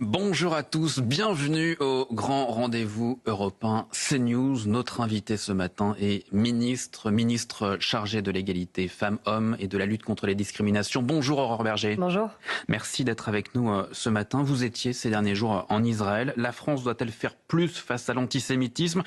Bonjour à tous, bienvenue au grand rendez-vous européen CNews. Notre invité ce matin est ministre chargé de l'égalité femmes-hommes et de la lutte contre les discriminations. Bonjour Aurore Berger. Bonjour. Merci d'être avec nous ce matin. Vous étiez ces derniers jours en Israël. La France doit-elle faire plus face à l'antisémitisme ?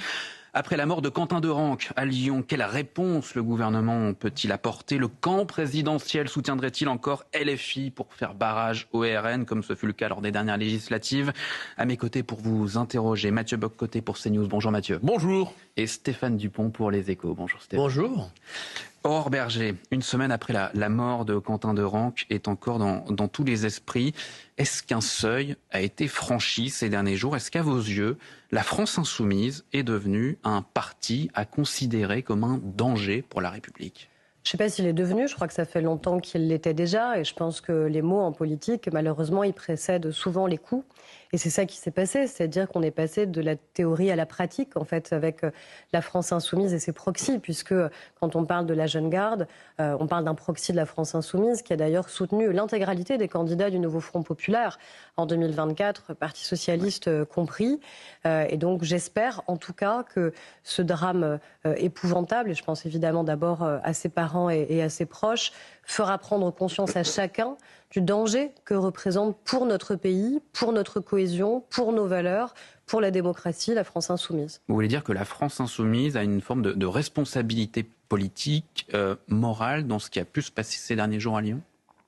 Après la mort de Quentin Derenque à Lyon, quelle réponse le gouvernement peut-il apporter ? Le camp présidentiel soutiendrait-il encore LFI pour faire barrage au RN, comme ce fut le cas lors des dernières législatives ? À mes côtés pour vous interroger, Mathieu Bock-Côté pour CNews. Bonjour Mathieu. Bonjour. Et Stéphane Dupont pour Les Échos. Bonjour Stéphane. Bonjour. Aurore Berger, une semaine après la mort de Quentin Derenque est encore dans tous les esprits. Est-ce qu'un seuil a été franchi ces derniers jours ? Est-ce qu'à vos yeux, la France insoumise est devenue un parti à considérer comme un danger pour la République ? Je ne sais pas s'il est devenu, je crois que ça fait longtemps qu'il l'était déjà, et je pense que les mots en politique, malheureusement, ils précèdent souvent les coups. Et c'est ça qui s'est passé, c'est-à-dire qu'on est passé de la théorie à la pratique, en fait, avec la France insoumise et ses proxys, puisque quand on parle de la Jeune Garde, on parle d'un proxy de la France insoumise qui a d'ailleurs soutenu l'intégralité des candidats du Nouveau Front Populaire en 2024, Parti Socialiste compris. Et donc j'espère en tout cas que ce drame épouvantable, et je pense évidemment d'abord à ses parents et à ses proches, fera prendre conscience à chacun du danger que représente pour notre pays, pour notre cohésion, pour nos valeurs, pour la démocratie, la France insoumise. Vous voulez dire que la France insoumise a une forme de responsabilité politique, morale, dans ce qui a pu se passer ces derniers jours à Lyon ?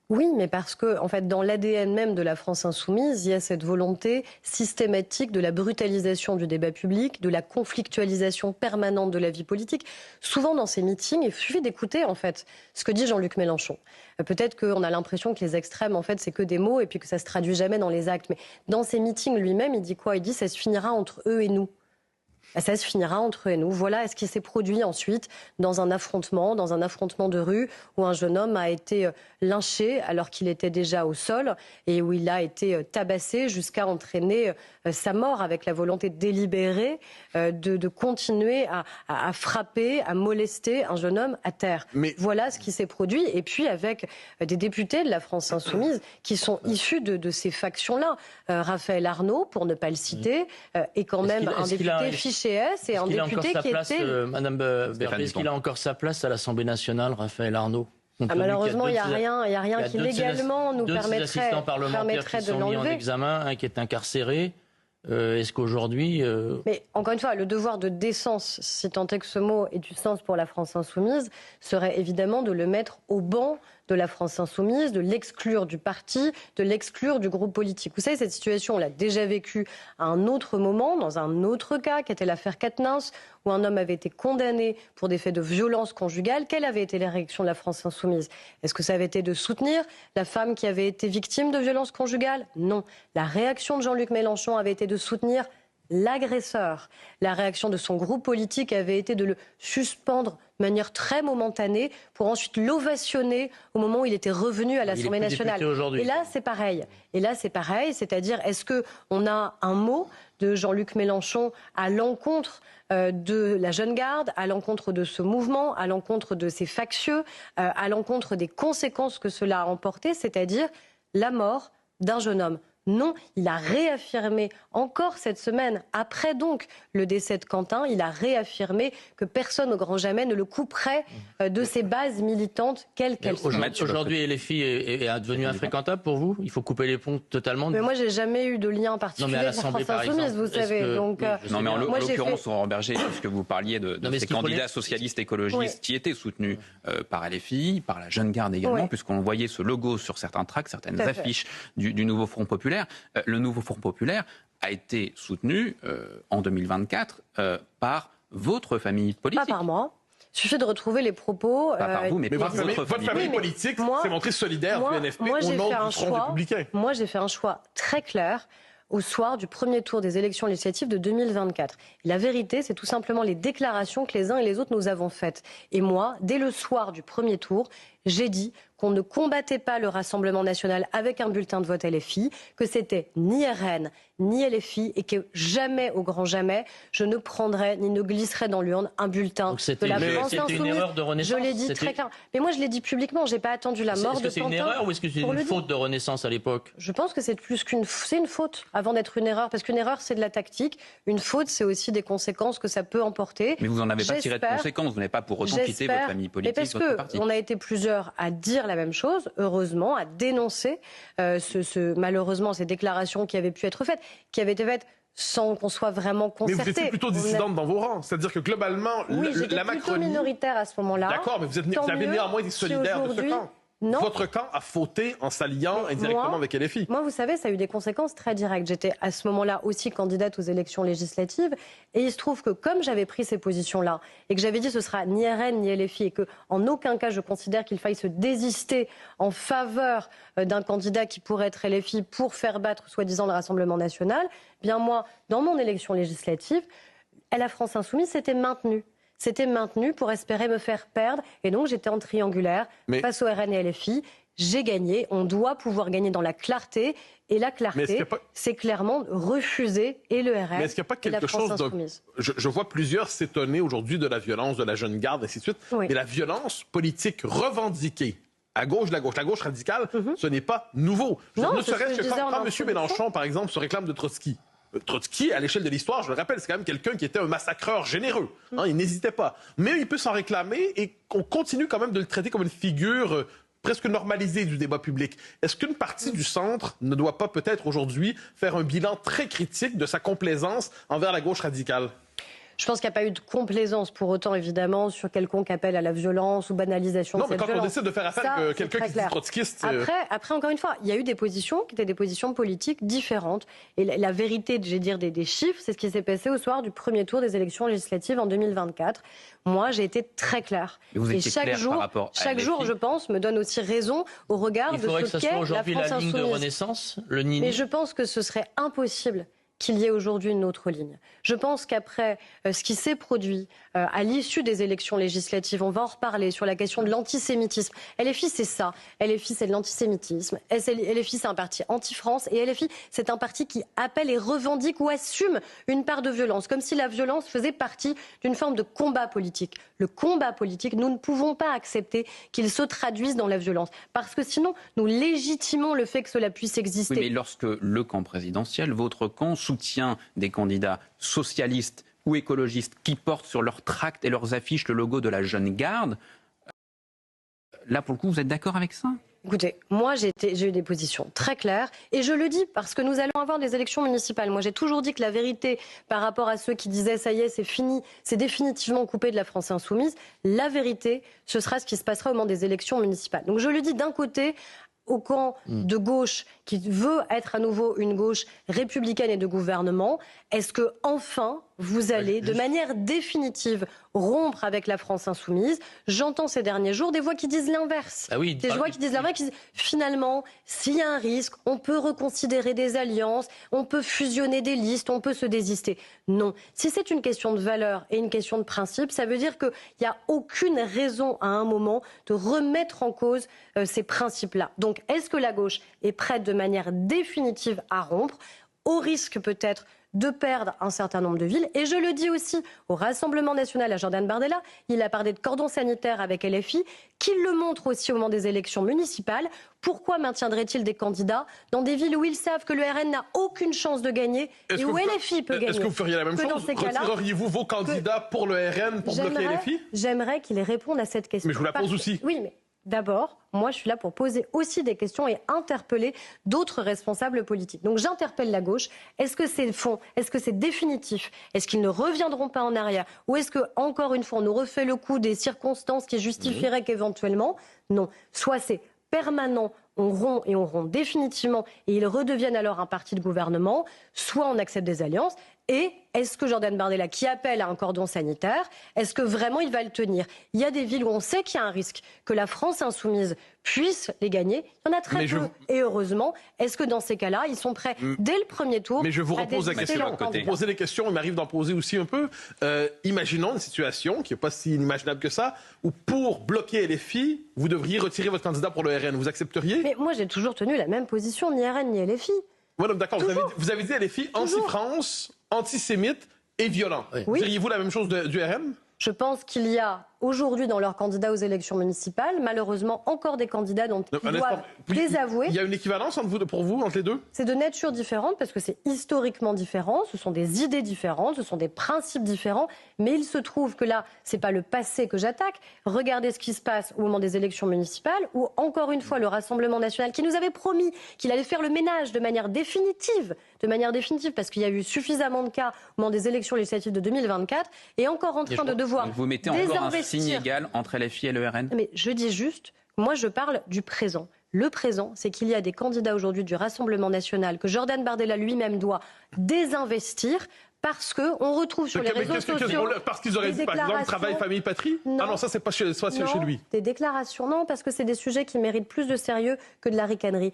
Oui, mais parce que, en fait, dans l'ADN même de la France insoumise, il y a cette volonté systématique de la brutalisation du débat public, de la conflictualisation permanente de la vie politique. Souvent, dans ces meetings, il suffit d'écouter, en fait, ce que dit Jean-Luc Mélenchon. Peut-être qu'on a l'impression que les extrêmes, en fait, c'est que des mots et puis que ça se traduit jamais dans les actes. Mais dans ces meetings, lui-même, il dit quoi ? Il dit « ça se finira entre eux et nous ». Ça se finira entre eux et nous. Voilà ce qui s'est produit ensuite dans un affrontement de rue où un jeune homme a été lynché alors qu'il était déjà au sol et où il a été tabassé jusqu'à entraîner sa mort avec la volonté délibérée de continuer à frapper, à molester un jeune homme à terre. Mais voilà ce qui s'est produit. Et puis avec des députés de la France insoumise qui sont issus de ces factions-là. Raphaël Arnaud, pour ne pas le citer, est quand même un député fiché S et un député qui était... Madame Berger, est-ce qu'il a encore sa place à l'Assemblée nationale, Raphaël Arnaud ? Malheureusement, il n'y a rien qui légalement nous permettrait de l'enlever. Mis en examen, un qui est incarcéré. Est-ce qu'aujourd'hui... Mais encore une fois, le devoir de décence, si tant est que ce mot ait du sens pour la France insoumise, serait évidemment de le mettre au banc de la France insoumise, de l'exclure du parti, de l'exclure du groupe politique. Vous savez, cette situation, on l'a déjà vécue à un autre moment, dans un autre cas, qui était l'affaire Quatennens, où un homme avait été condamné pour des faits de violence conjugale. Quelle avait été la réaction de la France insoumise ? Est-ce que ça avait été de soutenir la femme qui avait été victime de violence conjugale ? Non. La réaction de Jean-Luc Mélenchon avait été de soutenir l'agresseur. La réaction de son groupe politique avait été de le suspendre de manière très momentanée pour ensuite l'ovationner au moment où il était revenu à l'Assemblée nationale. Et là, c'est pareil. C'est-à-dire, est-ce qu'on a un mot de Jean-Luc Mélenchon à l'encontre de la Jeune Garde, à l'encontre de ce mouvement, à l'encontre de ces factieux, à l'encontre des conséquences que cela a emporté, c'est-à-dire la mort d'un jeune homme ? Non, il a réaffirmé encore cette semaine, après donc le décès de Quentin, il a réaffirmé que personne au grand jamais ne le couperait de ses bases militantes, quelles qu'elles soient. Aujourd'hui, LFI est devenu infréquentable pour vous ? Il faut couper les ponts totalement ? Mais moi, j'ai jamais eu de lien particulier avec la France insoumise, vous savez. Non, mais en l'occurrence, Aurore Berger, puisque vous parliez de ces candidats socialistes écologistes qui étaient soutenus par LFI, par la Jeune Garde également, puisqu'on voyait ce logo sur certains tracts, certaines affiches du Nouveau Front Populaire. Le Nouveau Front Populaire a été soutenu en 2024 par votre famille politique. Pas par moi. Il suffit de retrouver les propos. Pas par vous, mais votre famille politique s'est montrée solidaire du NFP au nom du Front républicain. Moi, j'ai fait un choix très clair au soir du premier tour des élections législatives de 2024. Et la vérité, c'est tout simplement les déclarations que les uns et les autres nous avons faites. Et moi, dès le soir du premier tour, j'ai dit qu'on ne combattait pas le Rassemblement national avec un bulletin de vote LFI, que c'était ni RN ni LFI et que jamais, au grand jamais, je ne prendrai ni ne glisserai dans l'urne un bulletin de la France Insoumise. C'était une erreur de Renaissance. Je l'ai dit très clairement. Mais moi, je l'ai dit publiquement. J'ai pas attendu la mort de Pantin. Est-ce que c'est une erreur ou est-ce que c'est une faute de Renaissance à l'époque? Je pense que c'est plus c'est une faute avant d'être une erreur, parce qu'une erreur c'est de la tactique. Une faute, c'est aussi des conséquences que ça peut emporter. Mais vous n'en avez pas tiré de conséquences. Vous n'avez pas pour autant quitté votre famille politique, votre parti. On a été plusieurs à dire la même chose, heureusement, à dénoncer malheureusement ces déclarations qui avaient pu être faites, qui avaient été faites sans qu'on soit vraiment concerté. Mais vous étiez plutôt dissidente dans vos rangs. C'est-à-dire que globalement, oui, la Macronie... plutôt minoritaire à ce moment-là. D'accord, mais vous avez néanmoins été solidaire de ce camp. Non. Votre camp a fauté en s'alliant indirectement avec LFI. Moi, vous savez, ça a eu des conséquences très directes. J'étais à ce moment-là aussi candidate aux élections législatives. Et il se trouve que comme j'avais pris ces positions-là et que j'avais dit ce sera ni RN ni LFI et qu'en aucun cas je considère qu'il faille se désister en faveur d'un candidat qui pourrait être LFI pour faire battre soi-disant le Rassemblement national, bien moi, dans mon élection législative, la France Insoumise s'était maintenue. C'était maintenu pour espérer me faire perdre. Et donc, j'étais en triangulaire face au RN et LFI. J'ai gagné. On doit pouvoir gagner dans la clarté. Et la clarté, c'est clairement refuser et le RN. Mais est-ce qu'il n'y a pas quelque chose de... Je vois plusieurs s'étonner aujourd'hui de la violence de la jeune garde, et ainsi de suite. Oui. Mais la violence politique revendiquée à gauche de la gauche radicale, ce n'est pas nouveau. Non, ne serait-ce que quand M. Mélenchon, par exemple, se réclame de Trotsky. Trotsky, à l'échelle de l'histoire, je le rappelle, c'est quand même quelqu'un qui était un massacreur généreux. Il n'hésitait pas. Mais il peut s'en réclamer et on continue quand même de le traiter comme une figure presque normalisée du débat public. Est-ce qu'une partie du centre ne doit pas peut-être aujourd'hui faire un bilan très critique de sa complaisance envers la gauche radicale? Je pense qu'il n'y a pas eu de complaisance pour autant, évidemment, sur quelconque appel à la violence ou banalisation de cette violence. Non, mais quand on décide de faire affaire avec quelqu'un qui dit trotskiste... Après, encore une fois, il y a eu des positions qui étaient des positions politiques différentes. Et la vérité, j'ai dire, des chiffres, c'est ce qui s'est passé au soir du premier tour des élections législatives en 2024. Moi, j'ai été très claire. Et chaque jour, je pense, me donne aussi raison au regard de ce qu'est la France Insoumise. Il faudrait que ça soit aujourd'hui la ligne de Renaissance, le Nini. Mais je pense que ce serait impossible qu'il y ait aujourd'hui une autre ligne. Je pense qu'après ce qui s'est produit à l'issue des élections législatives, on va en reparler sur la question de l'antisémitisme. LFI, c'est ça. LFI, c'est de l'antisémitisme. LFI, c'est un parti anti-France. Et LFI, c'est un parti qui appelle et revendique ou assume une part de violence, comme si la violence faisait partie d'une forme de combat politique. Le combat politique, nous ne pouvons pas accepter qu'il se traduise dans la violence. Parce que sinon, nous légitimons le fait que cela puisse exister. Oui, mais lorsque le camp présidentiel, votre camp, soutient des candidats socialistes ou écologistes qui portent sur leurs tracts et leurs affiches le logo de la jeune garde, là, pour le coup, vous êtes d'accord avec ça ? Écoutez, moi, j'ai eu des positions très claires et je le dis parce que nous allons avoir des élections municipales. Moi, j'ai toujours dit que la vérité par rapport à ceux qui disaient ça y est, c'est fini, c'est définitivement coupé de la France Insoumise, la vérité, ce sera ce qui se passera au moment des élections municipales. Donc je le dis d'un côté au camp de gauche qui veut être à nouveau une gauche républicaine et de gouvernement, est-ce que enfin vous allez de manière définitive rompre avec la France Insoumise? J'entends ces derniers jours des voix qui disent l'inverse. Des voix qui disent l'inverse, qui disent finalement, s'il y a un risque, on peut reconsidérer des alliances, on peut fusionner des listes, on peut se désister. Non. Si c'est une question de valeur et une question de principe, ça veut dire qu'il n'y a aucune raison à un moment de remettre en cause ces principes-là. Donc, est-ce que la gauche est prête de manière définitive à rompre, au risque peut-être de perdre un certain nombre de villes? Et je le dis aussi au Rassemblement national, à Jordan Bardella, il a parlé de cordon sanitaire avec LFI, qu'il le montre aussi au moment des élections municipales. Pourquoi maintiendrait-il des candidats dans des villes où ils savent que le RN n'a aucune chance de gagner et où LFI peut gagner? Est-ce que vous feriez la même chose? Retireriez-vous vos candidats pour le RN, pour bloquer LFI? J'aimerais qu'il réponde à cette question. Mais je vous la pose aussi. Oui, mais d'abord, moi, je suis là pour poser aussi des questions et interpeller d'autres responsables politiques. Donc, j'interpelle la gauche. Est-ce que c'est fond? Est-ce que c'est définitif? Est-ce qu'ils ne reviendront pas en arrière? Ou est-ce que, encore une fois, on nous refait le coup des circonstances qui justifieraient qu'éventuellement, non. Soit c'est permanent, on rompt définitivement et ils redeviennent alors un parti de gouvernement, soit on accepte des alliances. Et est-ce que Jordan Bardella, qui appelle à un cordon sanitaire, est-ce que vraiment il va le tenir? Il y a des villes où on sait qu'il y a un risque que la France Insoumise puisse les gagner. Il y en a très peu. Et heureusement, est-ce que dans ces cas-là, ils sont prêts dès le premier tour? Mais je vous repose la question. Vous posez des questions, il m'arrive d'en poser aussi un peu. Imaginons une situation qui n'est pas si inimaginable que ça, où pour bloquer LFI, vous devriez retirer votre candidat pour le RN. Vous accepteriez? Mais moi, j'ai toujours tenu la même position, ni RN ni LFI. Madame, d'accord. Vous avez dit à les filles anti-France, antisémite et violent. Oui. Diriez-vous la même chose du RN? Je pense qu'il y a aujourd'hui dans leurs candidats aux élections municipales, malheureusement, encore des candidats dont ils doivent désavouer. Il y a une équivalence pour vous, entre les deux? C'est de nature différente parce que c'est historiquement différent, ce sont des idées différentes, ce sont des principes différents, mais il se trouve que là, c'est pas le passé que j'attaque. Regardez ce qui se passe au moment des élections municipales où, encore une fois, le Rassemblement national qui nous avait promis qu'il allait faire le ménage de manière définitive, parce qu'il y a eu suffisamment de cas au moment des élections législatives de 2024, est encore en train de devoir vous mettez encore un signe égal entre LFI et le RN? Mais je dis juste, moi je parle du présent. Le présent, c'est qu'il y a des candidats aujourd'hui du Rassemblement national que Jordan Bardella lui-même doit désinvestir parce qu'on retrouve sur les réseaux sociaux... Parce qu'ils auraient dit, par exemple, travail, famille, patrie? Non. Ah non, ça, c'est pas chez lui. Des déclarations, non, parce que c'est des sujets qui méritent plus de sérieux que de la ricanerie.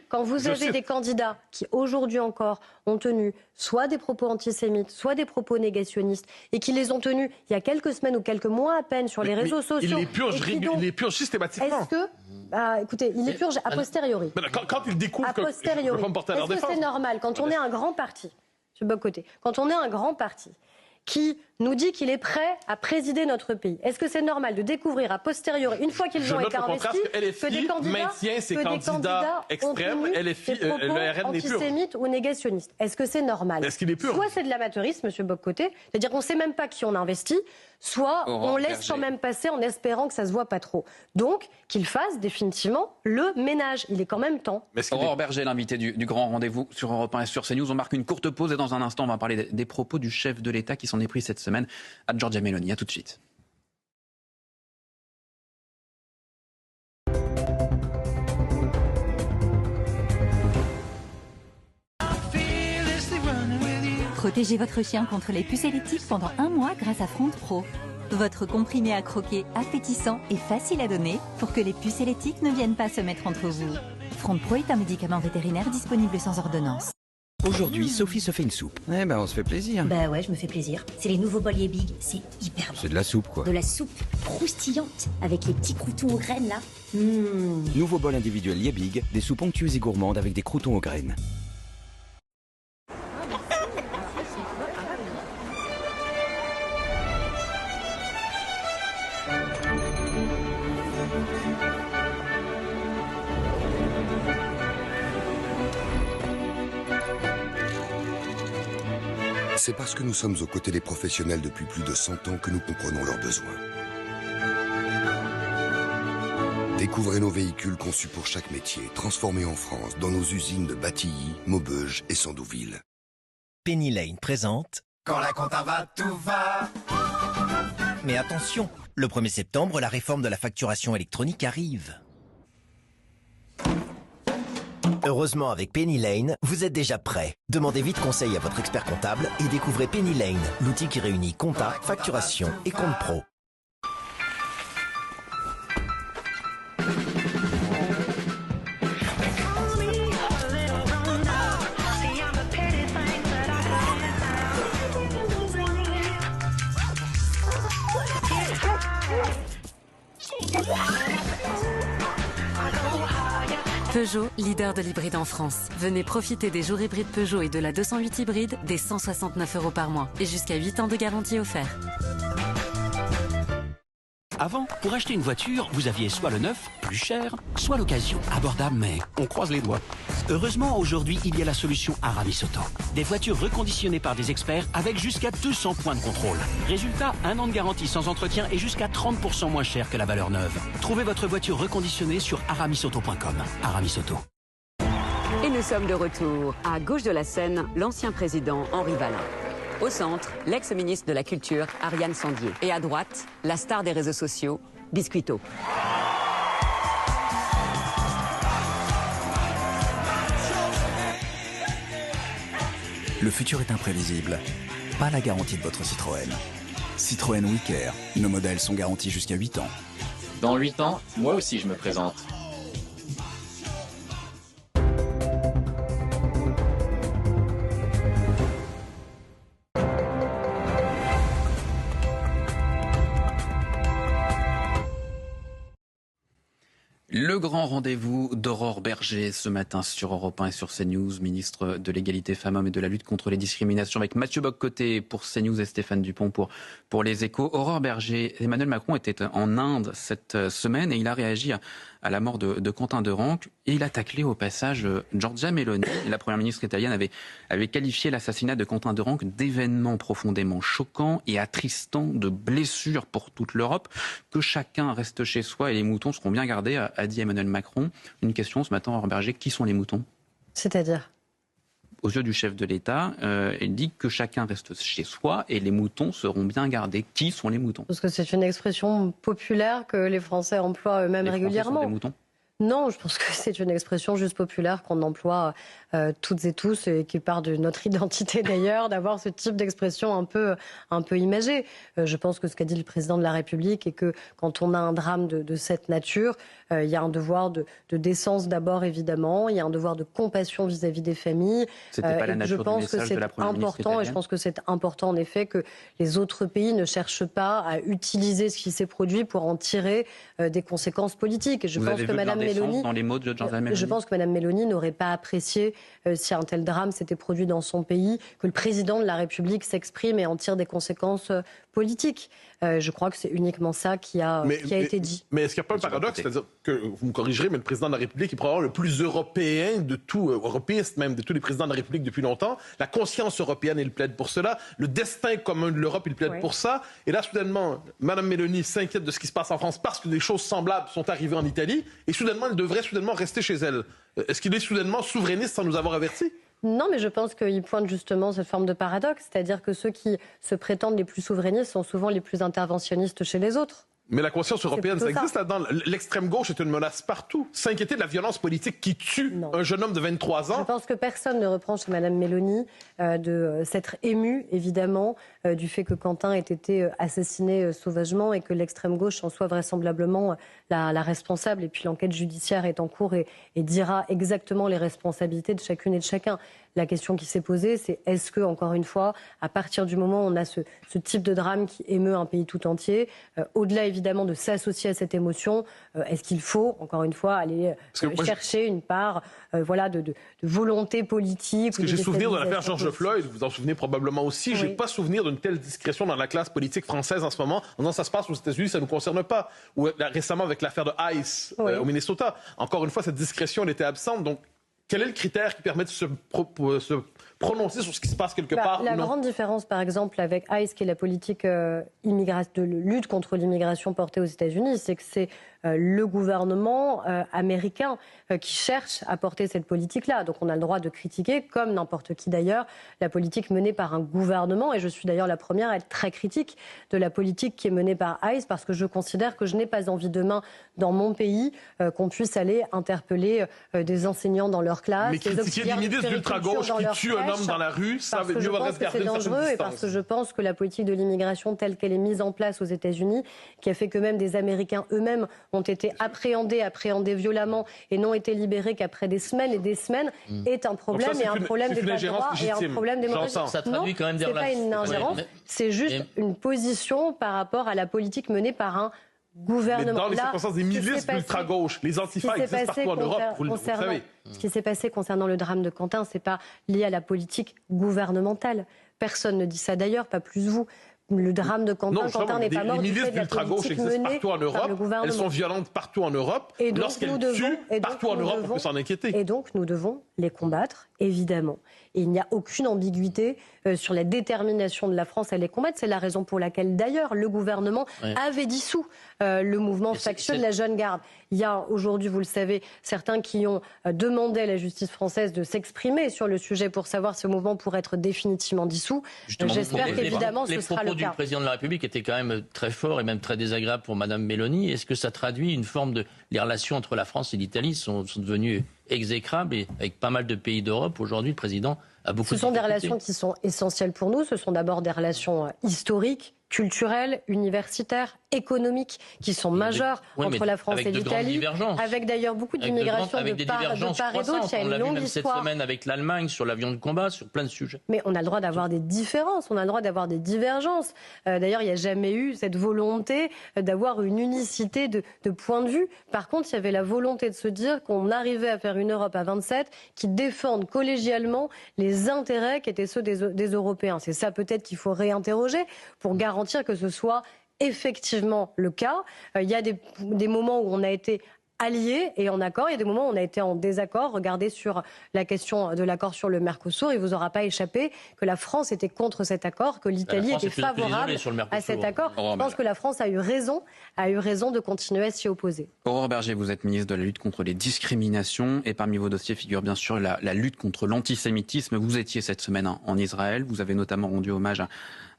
Quand vous avez des candidats qui, aujourd'hui encore, ont tenu soit des propos antisémites, soit des propos négationnistes, et qui les ont tenus il y a quelques semaines ou quelques mois à peine sur les réseaux sociaux... Il les purge systématiquement. Est-ce que... écoutez, il les purge a posteriori. Quand il découvre que je peux pas me porter à leur défense... Est-ce que c'est normal, quand on est un grand parti... Quand on est un grand parti qui nous dit qu'il est prêt à présider notre pays, est-ce que c'est normal de découvrir a posteriori, une fois qu'ils ont été investis, que des candidats extrêmes, le RN antisémites ou négationnistes? Est-ce que c'est normal? Est-ce qu'il est pur? Soit c'est de l'amateurisme, M. Boccoté, c'est-à-dire qu'on ne sait même pas qui on a investi, soit on laisse quand même passer en espérant que ça ne se voit pas trop. Donc, qu'il fasse définitivement le ménage. Il est quand même temps. Aurore Berger, l'invité du grand rendez-vous sur Europe 1 et sur CNews. On marque une courte pause et dans un instant, on va parler des propos du chef de l'État qui s'en est pris cette semaine à Giorgia Meloni. À tout de suite. Protégez votre chien contre les puces électriques pendant 1 mois grâce à Front Pro. Votre comprimé à croquer appétissant et facile à donner pour que les puces électriques ne viennent pas se mettre entre vous. Front Pro est un médicament vétérinaire disponible sans ordonnance. Aujourd'hui, Sophie se fait une soupe. Eh ben, on se fait plaisir. Bah ouais, je me fais plaisir. C'est les nouveaux bols Big, c'est hyper bon. C'est de la soupe, quoi. De la soupe croustillante, avec les petits croutons aux graines, là. Nouveau bol individuel Liebig, des soupes onctueuses et gourmandes avec des croutons aux graines. C'est parce que nous sommes aux côtés des professionnels depuis plus de 100 ans que nous comprenons leurs besoins. Découvrez nos véhicules conçus pour chaque métier, transformés en France dans nos usines de Batilly, Maubeuge et Sandouville. Penny Lane présente Quand la compta va, tout va. Mais attention, le 1er septembre, la réforme de la facturation électronique arrive. Heureusement, avec Penny Lane, vous êtes déjà prêt. Demandez vite conseil à votre expert comptable et découvrez Penny Lane, l'outil qui réunit compta, facturation et compte pro. Peugeot, leader de l'hybride en France. Venez profiter des jours hybrides Peugeot et de la 208 hybride dès 169 € par mois et jusqu'à 8 ans de garantie offerte. Avant, pour acheter une voiture, vous aviez soit le neuf, plus cher, soit l'occasion, abordable, mais on croise les doigts. Heureusement, aujourd'hui, il y a la solution Aramis Auto. Des voitures reconditionnées par des experts avec jusqu'à 200 points de contrôle. Résultat, 1 an de garantie sans entretien et jusqu'à 30% moins cher que la valeur neuve. Trouvez votre voiture reconditionnée sur aramisauto.com. Aramis Auto. Et nous sommes de retour. À gauche de la scène, l'ancien président Henri Wallin. Au centre, l'ex-ministre de la Culture, Ariane Sandier. Et à droite, la star des réseaux sociaux, Biscuito. Le futur est imprévisible. Pas la garantie de votre Citroën. Citroën WeCare. Nos modèles sont garantis jusqu'à 8 ans. Dans 8 ans, moi aussi je me présente. Le grand rendez-vous d'Aurore Berger ce matin sur Europe 1 et sur CNews, ministre de l'égalité femmes-hommes et de la lutte contre les discriminations, avec Mathieu Bock-Côté pour CNews et Stéphane Dupont pour Les Échos. Aurore Berger, Emmanuel Macron était en Inde cette semaine et il a réagi à la mort de Quentin Derenque et il a taclé au passage Giorgia Meloni. La première ministre italienne avait qualifié l'assassinat de Quentin Derenque d'événement profondément choquant et attristant, de blessure pour toute l'Europe. Que chacun reste chez soi et les moutons seront bien gardés, a dit Emmanuel Macron. Une question ce matin, Aurore Berger, qui sont les moutons ? C'est-à-dire ? Aux yeux du chef de l'État, il dit que chacun reste chez soi et les moutons seront bien gardés. Qui sont les moutons ? Parce que c'est une expression populaire que les Français emploient eux-mêmes régulièrement. Français sont des moutons ? Non, je pense que c'est une expression juste populaire qu'on emploie toutes et tous et qui part de notre identité d'ailleurs, d'avoir ce type d'expression un peu imagée. Je pense que ce qu'a dit le président de la République est que quand on a un drame de cette nature, il y a un devoir de décence d'abord évidemment, il y a un devoir de compassion vis-à-vis des familles. C'était pas la nature je pense du message que c'est de la première ministre important et je pense que c'est important en effet que les autres pays ne cherchent pas à utiliser ce qui s'est produit pour en tirer des conséquences politiques. Et je pense que Madame Meloni, dans les mots de Giorgia Meloni. Je pense que Mme Meloni n'aurait pas apprécié si un tel drame s'était produit dans son pays, que le président de la République s'exprime et en tire des conséquences politiques. Je crois que c'est uniquement ça qui a été dit. Mais est-ce qu'il n'y a pas un paradoxe, c'est-à-dire que, vous me corrigerez, mais le président de la République est probablement le plus européen de tout, européiste même, de tous les présidents de la République depuis longtemps. La conscience européenne, il plaide pour cela. Le destin commun de l'Europe, il plaide pour ça. Et là, soudainement, Mme Meloni s'inquiète de ce qui se passe en France parce que des choses semblables sont arrivées en Italie. Et soudainement, elle devrait rester chez elle. Est-ce qu'il est soudainement souverainiste sans nous avoir avertis ? Non, mais je pense qu'il pointe justement cette forme de paradoxe, c'est-à-dire que ceux qui se prétendent les plus souverainistes sont souvent les plus interventionnistes chez les autres. Mais la conscience européenne, ça existe là-dedans. L'extrême gauche est une menace partout. S'inquiéter de la violence politique qui tue un jeune homme de 23 ans. Je pense que personne ne reproche à Mme Meloni de s'être émue, évidemment, du fait que Quentin ait été assassiné sauvagement et que l'extrême gauche en soit vraisemblablement la responsable. Et puis l'enquête judiciaire est en cours et dira exactement les responsabilités de chacune et de chacun. La question qui s'est posée, c'est est-ce que, encore une fois, à partir du moment où on a ce type de drame qui émeut un pays tout entier, au-delà évidemment de s'associer à cette émotion, est-ce qu'il faut, encore une fois, aller chercher une part de volonté politique? Parce que j'ai souvenir de l'affaire George Floyd, vous en souvenez probablement aussi. Oui. J'ai pas souvenir d'une telle discrétion dans la classe politique française en ce moment. Non, ça se passe aux États-Unis, ça ne nous concerne pas. Ou récemment avec l'affaire de Ice au Minnesota. Encore une fois, cette discrétion, elle était absente. Donc, quel est le critère qui permet de se prononcer sur ce qui se passe quelque part? La grande différence, par exemple, avec ICE, qui est la politique de lutte contre l'immigration portée aux États-Unis, c'est que c'est le gouvernement américain qui cherche à porter cette politique-là. Donc on a le droit de critiquer, comme n'importe qui d'ailleurs, la politique menée par un gouvernement. Et je suis d'ailleurs la première à être très critique de la politique qui est menée par ICE, parce que je considère que je n'ai pas envie demain, dans mon pays, qu'on puisse aller interpeller des enseignants dans leur classe. Mais critiquer des ministres d'ultra-gauche qui tuent un homme dans la rue, ça veut mieux vaudrait se garder une certaine distance. Et parce que je pense que la politique de l'immigration telle qu'elle est mise en place aux États-Unis, qui a fait que même des Américains eux-mêmes ont été appréhendés violemment et n'ont été libérés qu'après des semaines et des semaines, est un problème, et un problème d'état de droit et un problème démocratique. Ça traduit quand même des relations. C'est pas une ingérence, c'est juste une position par rapport à la politique menée par un gouvernement. Mais dans les circonstances des milices d'ultra-gauche, les antifas existent partout en Europe, vous le savez. Ce qui s'est passé concernant le drame de Quentin, c'est pas lié à la politique gouvernementale. Personne ne dit ça d'ailleurs, pas plus vous. Le drame de Quentin, Quentin n'est pas mort du fait de la politique menée par le gouvernement. Elles sont violentes partout en Europe. Et lorsqu'elles tuent partout en Europe, on peut s'en inquiéter. Et donc nous devons les combattre, évidemment. Et il n'y a aucune ambiguïté sur la détermination de la France à les combattre. C'est la raison pour laquelle, d'ailleurs, le gouvernement avait dissous le mouvement factieux de la Jeune Garde. Il y a aujourd'hui, vous le savez, certains qui ont demandé à la justice française de s'exprimer sur le sujet pour savoir si ce mouvement pourrait être définitivement dissous. J'espère qu'évidemment ce sera le cas. Les propos du président de la République étaient quand même très forts et même très désagréables pour Mme Meloni. Est-ce que ça traduit une forme de... Les relations entre la France et l'Italie sont devenues exécrables, et avec pas mal de pays d'Europe, aujourd'hui, le président a beaucoup de difficultés. Ce sont des relations qui sont essentielles pour nous. Ce sont d'abord des relations historiques, culturels, universitaires, économiques, qui sont majeurs entre la France et l'Italie, avec d'ailleurs beaucoup d'immigration de part et d'autre. Il y a une longue histoire. Cette semaine avec l'Allemagne sur l'avion de combat, sur plein de sujets. Mais on a le droit d'avoir des différences, on a le droit d'avoir des divergences. D'ailleurs, il n'y a jamais eu cette volonté d'avoir une unicité de point de vue. Par contre, il y avait la volonté de se dire qu'on arrivait à faire une Europe à 27 qui défende collégialement les intérêts qui étaient ceux des Européens. C'est ça peut-être qu'il faut réinterroger pour garantir que ce soit effectivement le cas. Il y a des moments où on a été alliés et en accord. Il y a des moments où on a été en désaccord. Regardez sur la question de l'accord sur le Mercosur. Il ne vous aura pas échappé que la France était contre cet accord, que l'Italie était favorable à cet accord. Je pense que la France a eu raison de continuer à s'y opposer. Aurore Bergé, vous êtes ministre de la lutte contre les discriminations et parmi vos dossiers figure bien sûr la lutte contre l'antisémitisme. Vous étiez cette semaine en Israël. Vous avez notamment rendu hommage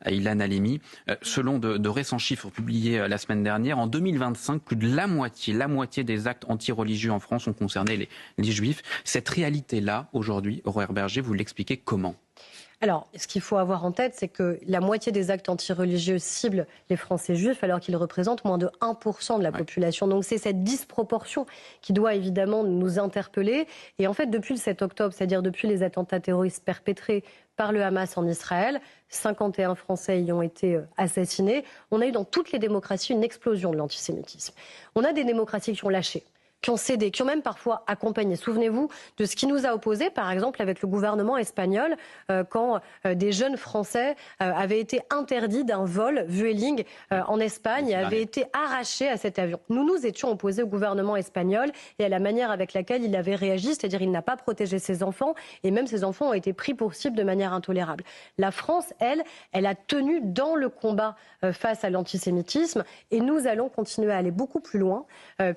à Ilan Halimi. Selon de récents chiffres publiés la semaine dernière, en 2025, plus de la moitié des actes anti-religieux en France ont concerné les Juifs. Cette réalité-là, aujourd'hui, Aurore Bergé, vous l'expliquez comment ? Alors, ce qu'il faut avoir en tête, c'est que la moitié des actes antireligieux ciblent les Français juifs, alors qu'ils représentent moins de 1% de la population. Donc c'est cette disproportion qui doit évidemment nous interpeller. Et en fait, depuis le 7 octobre, c'est-à-dire depuis les attentats terroristes perpétrés par le Hamas en Israël, 51 Français y ont été assassinés. On a eu dans toutes les démocraties une explosion de l'antisémitisme. On a des démocraties qui ont lâché, qui ont cédé, qui ont même parfois accompagné. Souvenez-vous de ce qui nous a opposés, par exemple, avec le gouvernement espagnol, quand des jeunes Français avaient été interdits d'un vol Vueling en Espagne et avaient été arrachés à cet avion. Nous étions opposés au gouvernement espagnol et à la manière avec laquelle il avait réagi, c'est-à-dire il n'a pas protégé ses enfants et même ses enfants ont été pris pour cible de manière intolérable. La France, elle a tenu dans le combat face à l'antisémitisme et nous allons continuer à aller beaucoup plus loin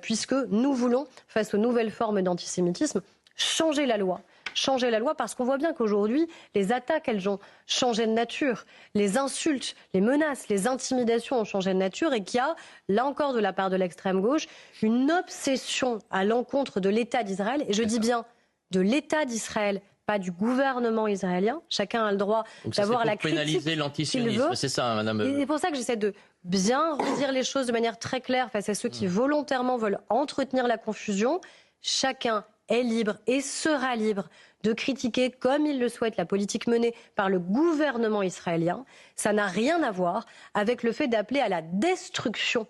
puisque nous voulons, face aux nouvelles formes d'antisémitisme, changer la loi. Changer la loi parce qu'on voit bien qu'aujourd'hui, les attaques, elles ont changé de nature. Les insultes, les menaces, les intimidations ont changé de nature et qu'il y a, là encore de la part de l'extrême gauche, une obsession à l'encontre de l'État d'Israël. Et je dis bien de l'État d'Israël, pas du gouvernement israélien. Chacun a le droit d'avoir la critique. Pénaliser l'antisionisme, c'est ça, madame. Et c'est pour ça que j'essaie de bien redire les choses de manière très claire face à ceux qui volontairement veulent entretenir la confusion. Chacun est libre et sera libre de critiquer comme il le souhaite la politique menée par le gouvernement israélien. Ça n'a rien à voir avec le fait d'appeler à la destruction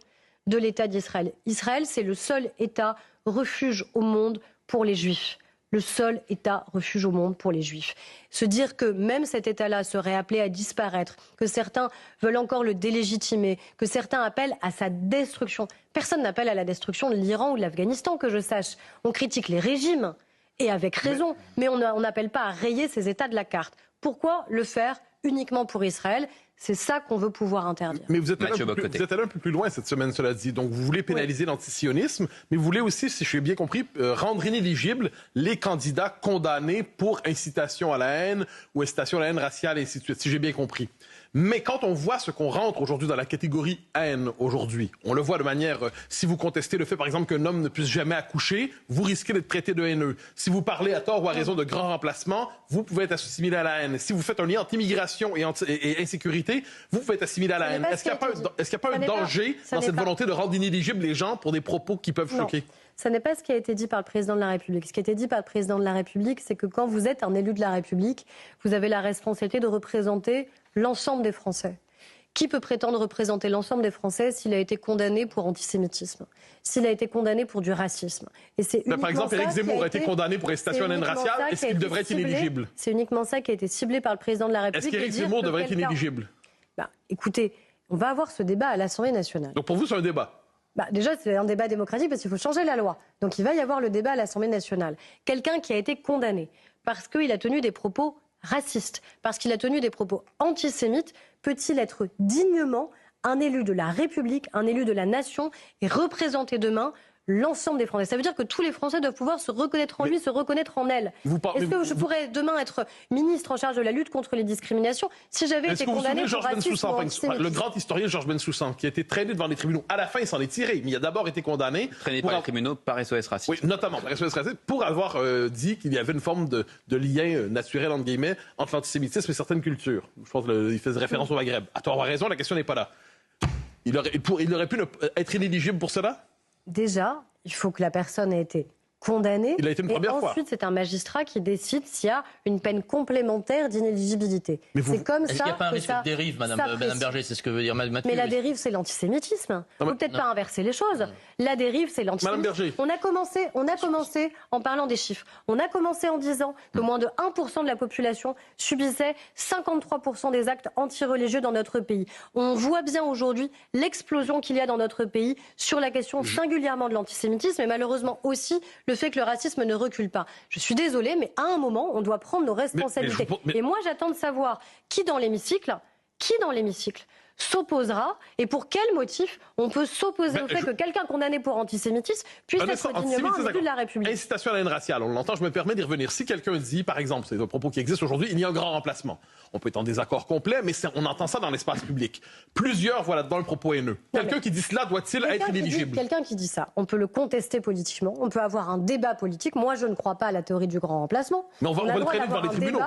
de l'État d'Israël. Israël, c'est le seul État refuge au monde pour les Juifs. Le seul État refuge au monde pour les Juifs. Se dire que même cet État-là serait appelé à disparaître, que certains veulent encore le délégitimer, que certains appellent à sa destruction. Personne n'appelle à la destruction de l'Iran ou de l'Afghanistan, que je sache. On critique les régimes, et avec raison, mais on n'appelle pas à rayer ces États de la carte. Pourquoi le faire uniquement pour Israël ? C'est ça qu'on veut pouvoir interdire. Mais vous êtes allé un peu plus loin cette semaine, cela dit. Donc, vous voulez pénaliser l'antisionisme, mais vous voulez aussi, si je l'ai bien compris, rendre inéligibles les candidats condamnés pour incitation à la haine ou incitation à la haine raciale, et ainsi de suite, si j'ai bien compris. Mais quand on voit ce qu'on rentre aujourd'hui dans la catégorie haine aujourd'hui, on le voit de manière, si vous contestez le fait, par exemple, qu'un homme ne puisse jamais accoucher, vous risquez d'être traité de haineux. Si vous parlez à tort ou à raison de grands remplacements, vous pouvez être assimilé à la haine. Si vous faites un lien entre immigration et insécurité, vous pouvez être assimilé à la haine. Est-ce qu'il n'y a pas un danger dans cette volonté de rendre inéligibles les gens pour des propos qui peuvent choquer ? Ce n'est pas ce qui a été dit par le président de la République. Ce qui a été dit par le président de la République, c'est que quand vous êtes un élu de la République, vous avez la responsabilité de représenter l'ensemble des Français. Qui peut prétendre représenter l'ensemble des Français s'il a été condamné pour antisémitisme, s'il a été condamné pour du racisme? Et c'est par exemple, Éric Zemmour a été condamné pour incitation à la haine raciale. Est-ce qu'il devrait être inéligible? C'est uniquement ça qui a été ciblé par le président de la République. Est-ce qu'Éric Zemmour devrait être inéligible? Écoutez, on va avoir ce débat à l'Assemblée nationale. Donc pour vous, c'est un débat? Déjà, c'est un débat démocratique parce qu'il faut changer la loi. Donc il va y avoir le débat à l'Assemblée nationale. Quelqu'un qui a été condamné parce qu'il a tenu des propos racistes, parce qu'il a tenu des propos antisémites, peut-il être dignement un élu de la République, un élu de la nation et représenter demain l'ensemble des Français. Ça veut dire que tous les Français doivent pouvoir se reconnaître en lui, se reconnaître en elle. Est-ce que je pourrais demain être ministre en charge de la lutte contre les discriminations si j'avais été condamné pour racisme ou antisémitisme? Le grand historien Georges Bensoussan, qui a été traîné devant les tribunaux. À la fin, il s'en est tiré, mais il a d'abord été condamné. Traîné par les tribunaux par SOS Racisme. Oui, notamment par SOS Racisme, pour avoir dit qu'il y avait une forme de lien naturel, entre guillemets, entre l'antisémitisme et certaines cultures. Je pense qu'il faisait référence au Maghreb. À tort ou à raison, la question n'est pas là. Il aurait pu être inéligible pour cela? Déjà, il faut que la personne ait été condamné. Il a été une première fois. Ensuite, c'est un magistrat qui décide s'il y a une peine complémentaire d'inéligibilité. C'est comme ça. Il n'y a pas un risque de dérive, Madame Berger, c'est ce que veut dire Mathieu. Mais la dérive, c'est l'antisémitisme. Il ne faut peut-être pas inverser les choses. La dérive, c'est l'antisémitisme. On a commencé en parlant des chiffres. On a commencé en disant que moins de 1% de la population subissait 53% des actes antireligieux dans notre pays. On voit bien aujourd'hui l'explosion qu'il y a dans notre pays sur la question singulièrement de l'antisémitisme et malheureusement aussi le fait que le racisme ne recule pas. Je suis désolée, mais à un moment, on doit prendre nos responsabilités. Et moi, j'attends de savoir qui dans l'hémicycle s'opposera et pour quel motif on peut s'opposer au fait que quelqu'un condamné pour antisémitisme puisse être dignement un élu de la République. Incitation à la haine raciale, on l'entend, je me permets d'y revenir. Si quelqu'un dit, par exemple, c'est un propos qui existe aujourd'hui, il y a un grand remplacement. On peut être en désaccord complet, mais on entend ça dans l'espace public. Plusieurs voient là-dedans le propos haineux. Quelqu'un qui dit cela doit-il être inéligible? Quelqu'un qui dit ça, on peut le contester politiquement, on peut avoir un débat politique. Moi, je ne crois pas à la théorie du grand remplacement. Mais on va le traîner devant les tribunaux.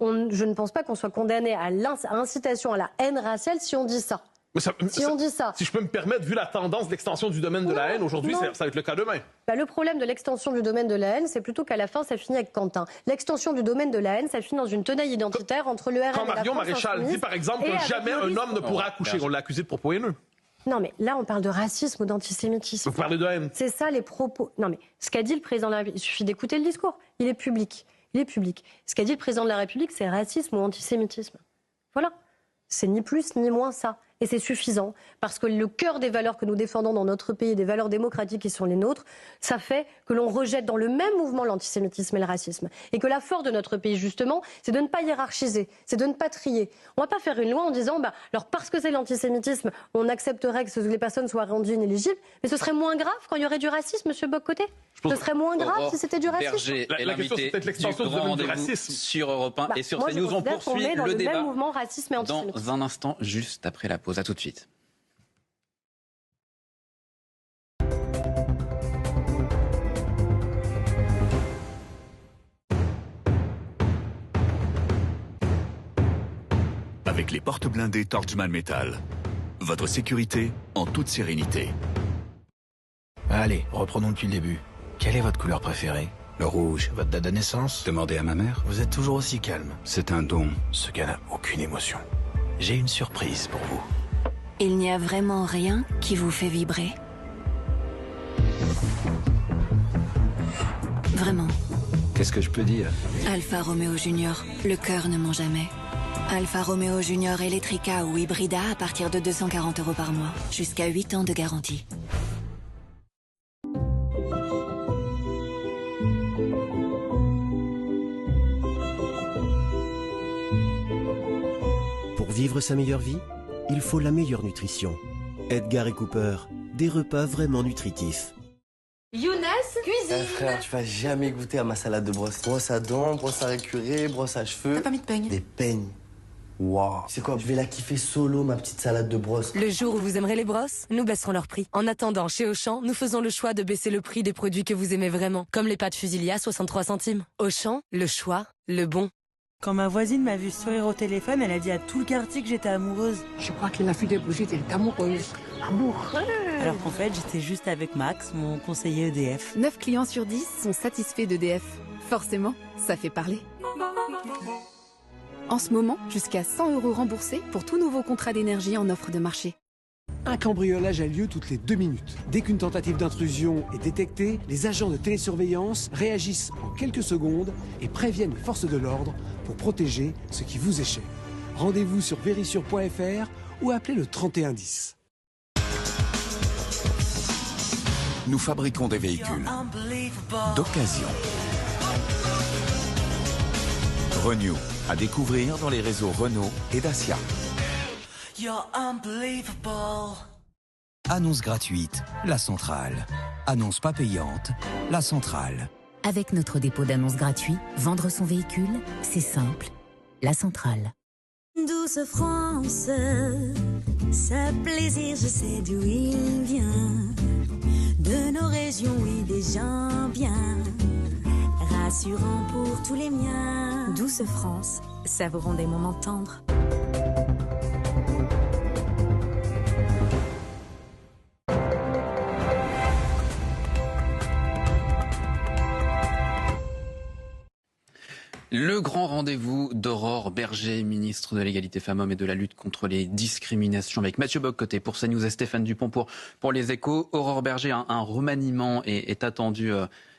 Je ne pense pas qu'on soit condamné à incitation à la haine raciale si on dit ça. On dit ça. Si je peux me permettre, vu la tendance de l'extension du domaine de la haine, aujourd'hui, ça va être le cas demain. Le problème de l'extension du domaine de la haine, c'est plutôt qu'à la fin, ça finit avec Quentin. L'extension du domaine de la haine, ça finit dans une tenaille identitaire entre le RN et la France Quand Marion Maréchal dit, par exemple, que jamais un homme ne pourra accoucher, on l'a accusé de propos haineux. Non, mais là, on parle de racisme ou d'antisémitisme. Vous parlez de haine. C'est ça, les propos. Non, mais ce qu'a dit le président de la République, il suffit d'écouter le discours. Il est public. Ce qu'a dit le président de la République, c'est racisme ou antisémitisme. Voilà. C'est ni plus ni moins ça. Et c'est suffisant, parce que le cœur des valeurs que nous défendons dans notre pays, des valeurs démocratiques qui sont les nôtres, ça fait que l'on rejette dans le même mouvement l'antisémitisme et le racisme. Et que la force de notre pays, justement, c'est de ne pas hiérarchiser, c'est de ne pas trier. On ne va pas faire une loi en disant, alors parce que c'est l'antisémitisme, on accepterait que les personnes soient rendues inéligibles, mais ce serait moins grave quand il y aurait du racisme, M. Bock-Côté. Ce serait moins grave si c'était du racisme. Berger est l'invité du grand rendez-vous sur Europe 1 et sur CNews. On poursuit le débat même mouvement racisme et antisémitisme. Dans un instant, juste après la pause. À tout de suite. Avec les portes blindées Torchman Metal. Votre sécurité en toute sérénité. Allez, reprenons depuis le début. Quelle est votre couleur préférée? Le rouge. Votre date de naissance? Demandez à ma mère. Vous êtes toujours aussi calme. C'est un don. Ce gars n'a aucune émotion. J'ai une surprise pour vous. Il n'y a vraiment rien qui vous fait vibrer? Vraiment? Qu'est-ce que je peux dire? Alfa Romeo Junior, le cœur ne ment jamais. Alfa Romeo Junior Electrica ou Hybrida à partir de 240 € par mois. Jusqu'à 8 ans de garantie. Pour vivre sa meilleure vie, il faut la meilleure nutrition. Edgar et Cooper, des repas vraiment nutritifs. Younes, cuisine. Frère, tu vas jamais goûter à ma salade de brosse. Brosse à dents, brosse à récurer, brosse à cheveux. T'as pas mis de peigne? Des peignes. Waouh. C'est quoi? Je vais la kiffer solo, ma petite salade de brosse. Le jour où vous aimerez les brosses, nous baisserons leur prix. En attendant, chez Auchan, nous faisons le choix de baisser le prix des produits que vous aimez vraiment. Comme les pâtes Fusilia, 63 centimes. Auchan, le choix, le bon. Quand ma voisine m'a vu sourire au téléphone, elle a dit à tout le quartier que j'étais amoureuse. Je crois qu'il a fait des bougies, elle est amoureuse. Amoureuse. Alors qu'en fait, j'étais juste avec Max, mon conseiller EDF. 9 clients sur 10 sont satisfaits d'EDF. Forcément, ça fait parler. En ce moment, jusqu'à 100 € remboursés pour tout nouveau contrat d'énergie en offre de marché. Un cambriolage a lieu toutes les 2 minutes. Dès qu'une tentative d'intrusion est détectée, les agents de télésurveillance réagissent en quelques secondes et préviennent les forces de l'ordre pour protéger ce qui vous est cher. Rendez-vous sur vérissure.fr ou appelez le 3110. Nous fabriquons des véhicules d'occasion. Renew, à découvrir dans les réseaux Renault et Dacia. Annonce gratuite, la centrale. Annonce pas payante, La Centrale. Avec notre dépôt d'annonces gratuit, vendre son véhicule, c'est simple. La Centrale. Douce France, ce plaisir, je sais d'où il vient. De nos régions, oui, des gens bien. Rassurant pour tous les miens. Douce France, savourons des moments tendres. Le grand rendez-vous d'Aurore Berger, ministre de l'Égalité Femmes-Hommes et de la lutte contre les discriminations, avec Mathieu Bock-Côté pour CNews et Stéphane Dupont pour Les Échos. Aurore Berger, un remaniement est attendu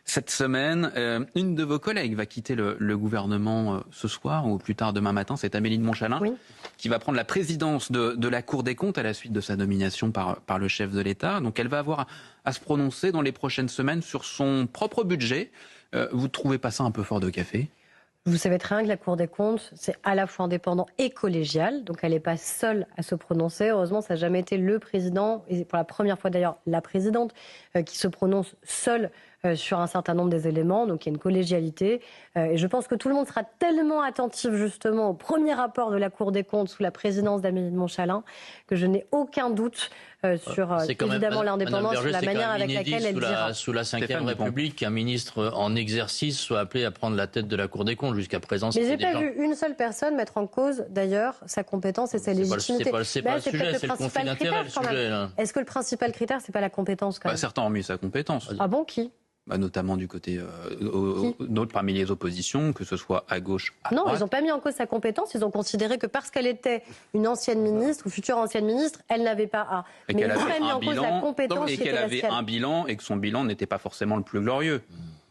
cette semaine. Une de vos collègues va quitter le gouvernement ce soir ou plus tard demain matin. C'est Amélie de Montchalin qui va prendre la présidence de la Cour des comptes à la suite de sa nomination par le chef de l'État. Donc elle va avoir à se prononcer dans les prochaines semaines sur son propre budget. Vous ne trouvez pas ça un peu fort de café ? Vous savez très bien que la Cour des comptes, c'est à la fois indépendant et collégial, donc elle n'est pas seule à se prononcer. Heureusement, ça n'a jamais été le président, et pour la première fois d'ailleurs la présidente, qui se prononce seule sur un certain nombre des éléments, donc il y a une collégialité. Et je pense que tout le monde sera tellement attentif justement au premier rapport de la Cour des comptes sous la présidence d'Amélie de Montchalin que je n'ai aucun doute sur évidemment l'indépendance, sur la manière avec laquelle elle dira. Sous la Ve République, qu'un ministre en exercice soit appelé à prendre la tête de la Cour des comptes. Jusqu'à présent, mais j'ai pas vu une seule personne mettre en cause d'ailleurs sa compétence et sa légitimité. C'est pas le sujet, c'est le conflit d'intérêt le sujet. Est-ce que le principal critère, c'est pas la compétence quand même ? Certains ont mis sa compétence. Ah bon, qui ? Notamment du côté d'autres parmi les oppositions, que ce soit à gauche, à droite. Non, ils n'ont pas mis en cause sa compétence. Ils ont considéré que parce qu'elle était une ancienne ministre ou future ancienne ministre, elle n'avait pas à. Mais ils n'ont pas mis en cause la compétence. Et qu'elle avait un bilan et que son bilan n'était pas forcément le plus glorieux.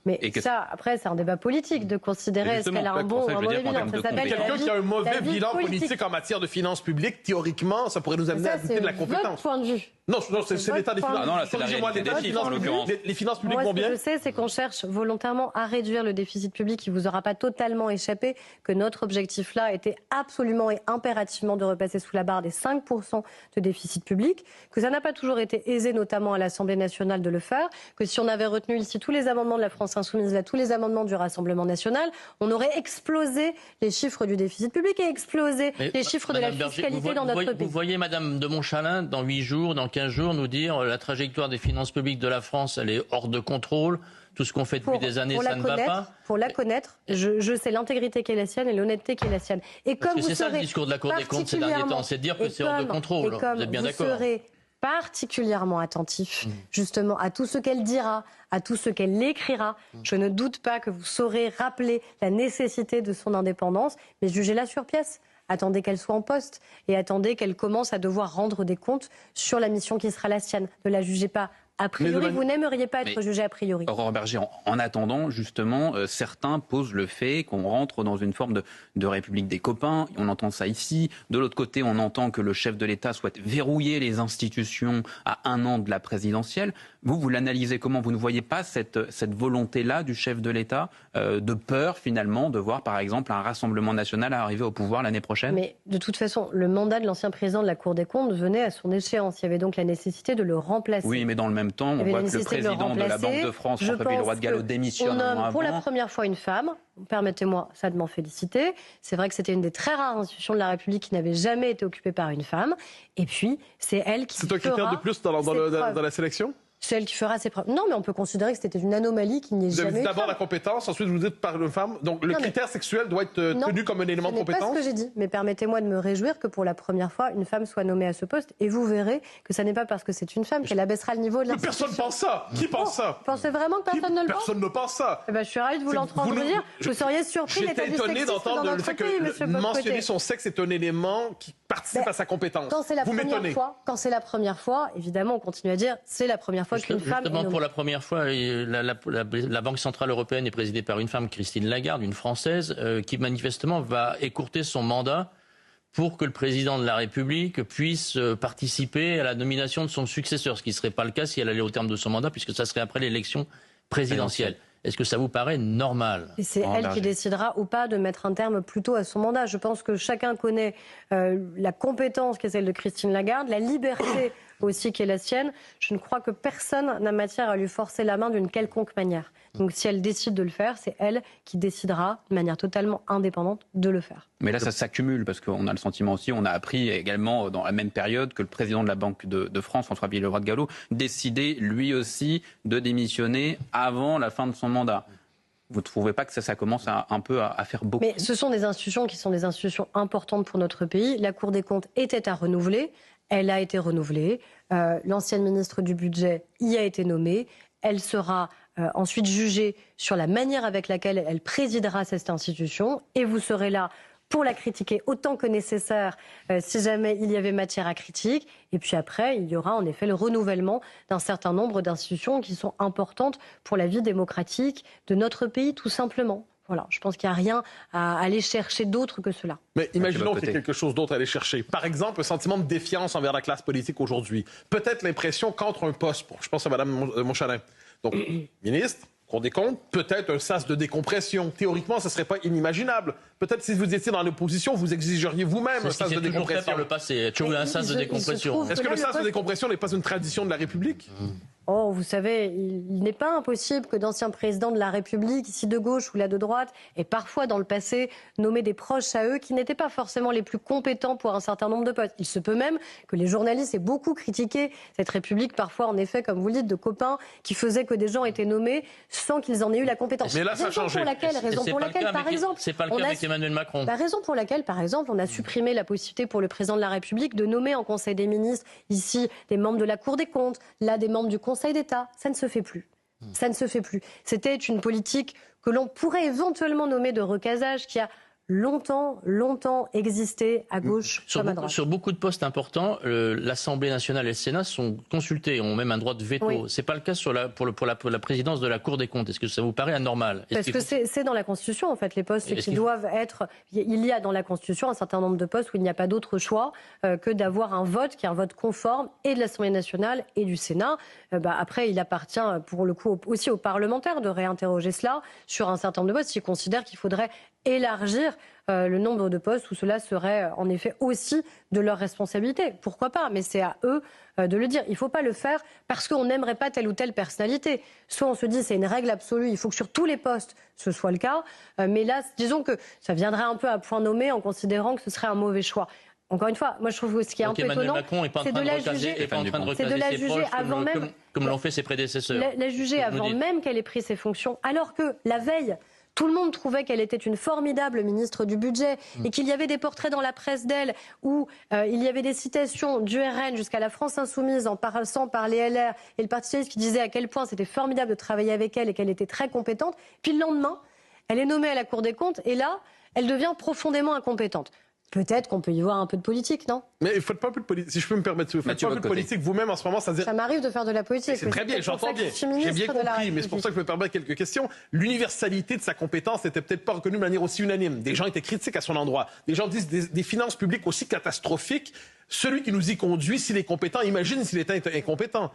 Mais ça, après, c'est un débat politique de considérer est-ce qu'elle a un bon ou un mauvais bilan. Ça s'appelle quelqu'un qui a un mauvais bilan politique en matière de finances publiques. Théoriquement, ça pourrait nous amener à douter de la compétence. C'est votre point de vue. Non, c'est l'état des finances. Non, là, c'est la réalité des chiffres, en l'occurrence. Les finances publiques vont bien. Ce que je sais, c'est qu'on cherche volontairement à réduire le déficit public. Il ne vous aura pas totalement échappé que notre objectif là était absolument et impérativement de repasser sous la barre des 5% de déficit public, que ça n'a pas toujours été aisé, notamment à l'Assemblée nationale, de le faire, que si on avait retenu ici tous les amendements de la France Insoumise, là, tous les amendements du Rassemblement national, on aurait explosé les chiffres du déficit public et explosé les chiffres de la fiscalité dans notre pays. Vous voyez Madame de Montchalin, dans 8 jours, dans 15 jours, nous dire la trajectoire des finances publiques de la France, elle est hors de contrôle. Tout ce qu'on fait depuis des années, ça ne va pas. Pour la connaître, je sais l'intégrité qui est la sienne et l'honnêteté qui est la sienne. Et comme parce que c'est ça le discours de la Cour des comptes ces derniers temps, c'est de dire que c'est hors de contrôle. Vous êtes bien d'accord ? Vous serez particulièrement attentif justement à tout ce qu'elle dira, à tout ce qu'elle écrira. Je ne doute pas que vous saurez rappeler la nécessité de son indépendance, mais jugez-la sur pièce. Attendez qu'elle soit en poste et attendez qu'elle commence à devoir rendre des comptes sur la mission qui sera la sienne. Ne la jugez pas a priori. Vous n'aimeriez pas être jugé a priori. Aurore Berger, en attendant, justement, certains posent le fait qu'on rentre dans une forme de république des copains. On entend ça ici. De l'autre côté, on entend que le chef de l'État souhaite verrouiller les institutions à 1 an de la présidentielle. Vous l'analysez comment ? Vous ne voyez pas cette volonté-là du chef de l'État de peur, finalement, de voir, par exemple, un Rassemblement national arriver au pouvoir l'année prochaine ? Mais de toute façon, le mandat de l'ancien président de la Cour des comptes venait à son échéance. Il y avait donc la nécessité de le remplacer. Oui, mais dans le même temps, on voit que le président de la Banque de France, François Villeroy de Galhau, démissionne. On nomme pour la première fois une femme. Permettez-moi ça de m'en féliciter. C'est vrai que c'était une des très rares institutions de la République qui n'avait jamais été occupée par une femme. Et puis, c'est elle qui fera... C'est un critère de plus dans la sélection ? C'est elle qui fera ses preuves. Non, mais on peut considérer que c'était une anomalie qui n'est jamais... Vous dites d'abord la compétence, ensuite vous dites par une femme. Donc le critère sexuel doit être tenu comme un élément de compétence. Ce n'est pas ce que j'ai dit. Mais permettez-moi de me réjouir que pour la première fois, une femme soit nommée à ce poste. Et vous verrez que ça n'est pas parce que c'est une femme qu'elle abaissera le niveau de l'institution. Mais personne pense ça. Qui pense ça ? Vous pensez vraiment que personne ne le pense ? Personne ne pense ça. Eh ben, je suis ravie de vous l'entendre dire. Vous seriez surpris l'état du sexisme dans notre pays, monsieur Bock-Côté. J'étais étonné d'entendre le fait que mentionner son sexe est un élément qui participe à sa compétence. Quand c'est la première fois, évidemment, on continue à dire c'est la première fois qu'une femme... Pour la première fois, la Banque Centrale Européenne est présidée par une femme, Christine Lagarde, une Française, qui manifestement va écourter son mandat pour que le président de la République puisse participer à la nomination de son successeur, ce qui ne serait pas le cas si elle allait au terme de son mandat, puisque ça serait après l'élection présidentielle. Est-ce que ça vous paraît normal ? Et c'est elle qui décidera ou pas de mettre un terme plutôt à son mandat. Je pense que chacun connaît la compétence qui est celle de Christine Lagarde, la liberté aussi qui est la sienne. Je ne crois que personne n'a matière à lui forcer la main d'une quelconque manière. Donc si elle décide de le faire, c'est elle qui décidera de manière totalement indépendante de le faire. Mais là, ça s'accumule parce qu'on a le sentiment aussi, on a appris également dans la même période que le président de la Banque de France, François Villeroy-de-Galhau, décidait lui aussi de démissionner avant la fin de son mandat. Vous ne trouvez pas que ça commence un peu à faire beaucoup? Mais ce sont des institutions qui sont des institutions importantes pour notre pays. La Cour des comptes était à renouveler. Elle a été renouvelée. L'ancienne ministre du Budget y a été nommée. Elle sera ensuite jugée sur la manière avec laquelle elle présidera cette institution. Et vous serez là pour la critiquer autant que nécessaire si jamais il y avait matière à critique. Et puis après, il y aura en effet le renouvellement d'un certain nombre d'institutions qui sont importantes pour la vie démocratique de notre pays, tout simplement. Voilà, je pense qu'il n'y a rien à aller chercher d'autre que cela. Mais imaginons qu'il y ait quelque chose d'autre à aller chercher. Par exemple, un sentiment de défiance envers la classe politique aujourd'hui. Peut-être l'impression qu'entre un poste, je pense à Mme Montchalin, donc ministre, Cour des comptes, peut-être un sas de décompression. Théoriquement, ce ne serait pas inimaginable. Peut-être si vous étiez dans l'opposition, vous exigeriez vous-même un sas de décompression. C'est fait par le passé, toujours eu un sas de décompression. Est-ce que le sas de décompression n'est pas une tradition de la République? Oh, vous savez, il n'est pas impossible que d'anciens présidents de la République, ici de gauche ou là de droite, aient parfois dans le passé nommé des proches à eux qui n'étaient pas forcément les plus compétents pour un certain nombre de postes. Il se peut même que les journalistes aient beaucoup critiqué cette République, parfois en effet, comme vous le dites, de copains qui faisaient que des gens étaient nommés sans qu'ils en aient eu la compétence. Mais là, ça a changé. Raison pour laquelle, par exemple, c'est pas le cas avec Emmanuel Macron. Raison pour laquelle, par exemple, on a supprimé la possibilité pour le président de la République de nommer en Conseil des ministres, ici, des membres de la Cour des comptes, là, des membres du Conseil d'État. Ça ne se fait plus. Ça ne se fait plus. C'était une politique que l'on pourrait éventuellement nommer de recasage qui a longtemps existé à gauche comme à droite. Sur beaucoup de postes importants, l'Assemblée nationale et le Sénat sont consultés, ont même un droit de veto. Oui. C'est pas le cas pour la présidence de la Cour des comptes. Est-ce que ça vous paraît anormal? Parce que c'est dans la Constitution, en fait, les postes qui doivent être... Il y a dans la Constitution un certain nombre de postes où il n'y a pas d'autre choix que d'avoir un vote qui est un vote conforme et de l'Assemblée nationale et du Sénat. Après, il appartient pour le coup aussi aux parlementaires de réinterroger cela sur un certain nombre de postes s'ils considèrent qu'il faudrait élargir le nombre de postes où cela serait en effet aussi de leur responsabilité. Pourquoi pas? Mais c'est à eux de le dire. Il ne faut pas le faire parce qu'on n'aimerait pas telle ou telle personnalité. Soit on se dit c'est une règle absolue, il faut que sur tous les postes ce soit le cas. Mais là, disons que ça viendrait un peu à point nommé en considérant que ce serait un mauvais choix. Encore une fois, moi je trouve que ce qui est un peu étonnant, c'est de la juger avant même, comme l'ont fait ses prédécesseurs. La juger avant même qu'elle ait pris ses fonctions, alors que la veille, tout le monde trouvait qu'elle était une formidable ministre du Budget et qu'il y avait des portraits dans la presse d'elle où il y avait des citations du RN jusqu'à la France Insoumise en passant par les LR et le Parti Socialiste qui disaient à quel point c'était formidable de travailler avec elle et qu'elle était très compétente. Puis le lendemain, elle est nommée à la Cour des comptes et là, elle devient profondément incompétente. Peut-être qu'on peut y voir un peu de politique, non? Mais il ne faut pas un peu de politique, si je peux me permettre, vous faites pas un peu de politique vous-même en ce moment, c'est-à-dire... Ça m'arrive de faire de la politique. C'est très bien, j'entends bien. J'ai bien compris, mais c'est pour ça que je me permets quelques questions. L'universalité de sa compétence n'était peut-être pas reconnue de manière aussi unanime. Des gens étaient critiques à son endroit. Des gens disent des finances publiques aussi catastrophiques. Celui qui nous y conduit, s'il est compétent, imagine s'il était incompétent.